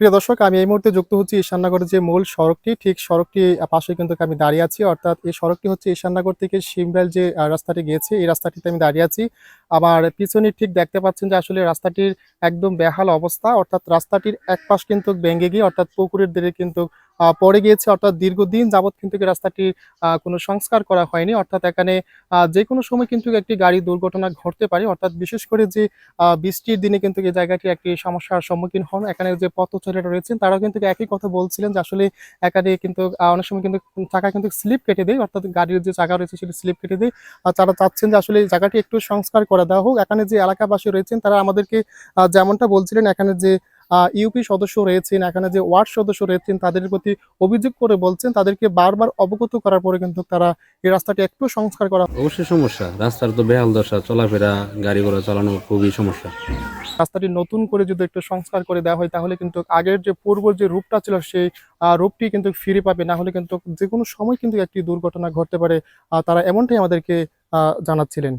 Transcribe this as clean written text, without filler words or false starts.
প্রিয় দর্শক, আমি এই মুহূর্তে যুক্ত হচ্ছি ঈশাননগরের যে মূল সড়কটি, ঠিক সড়কটি পাশে কিন্তু আমি দাঁড়িয়ে আছি। অর্থাৎ এই সড়কটি হচ্ছে ঈশাননগর থেকে শিমরাইল যে রাস্তাটি গিয়েছে, এই রাস্তাটিতে আমি দাঁড়িয়ে আছি। আমার পিছনে ঠিক দেখতে পাচ্ছেন যে আসলে রাস্তাটির একদম বেহাল অবস্থা। অর্থাৎ রাস্তাটির এক পাশ কিন্তু ভেঙে গিয়ে অর্থাৎ পুকুরের দিকে কিন্তু পড়ে গিয়েছে। অর্থাৎ দীর্ঘদিন যাবৎ কিন্তু এই রাস্তাটির কোনো সংস্কার করা হয়নি। অর্থাৎ এখানে যেকোনো সময় কিন্তু একটি গাড়ি দুর্ঘটনা ঘটতে পারে। অর্থাৎ বিশেষ করে যে বৃষ্টির দিনে কিন্তু এই জায়গাটি একটি সমস্যার সম্মুখীন হন। এখানে যে পথচারীরা রয়েছেন তারাও কিন্তু একই কথা বলছিলেন যে আসলে এখানে কিন্তু অনেক সময় কিন্তু চাকা কিন্তু স্লিপ কেটে দেয়। অর্থাৎ গাড়ির যে চাকা রয়েছে সেটি স্লিপ কেটে দেয়। তারা চাচ্ছেন যে আসলে এই জায়গাটি একটু সংস্কার করে দেওয়া হোক। এখানে যে এলাকাবাসী রয়েছেন তারা আমাদেরকে যেমনটা বলছিলেন, এখানে যে ইউপি সদস্য রয়েছেন, এখানে যে ওয়ার্ড সদস্য রয়েছেন তাদের প্রতি অভিযোগ করে বলছেন তাদেরকে বারবার অবগত করার পরে কিন্তু তারা এই রাস্তাটি একটু সংস্কার করা। অবশ্যই সমস্যা, রাস্তার তো বেহাল দশা, চলাফেরা গাড়ি ঘোড়া চালানো খুবই সমস্যা। রাস্তাটি নতুন করে যদি একটু সংস্কার করে দেওয়া হয় তাহলে কিন্তু আগের যে পূর্ব যে রূপটা ছিল সেই রূপটি কিন্তু ফিরে পাবে। না হলে কিন্তু যেকোনো সময় কিন্তু একটি দুর্ঘটনা ঘটতে পারে। তারা এমনটাই আমাদেরকে জানাচ্ছিলেন।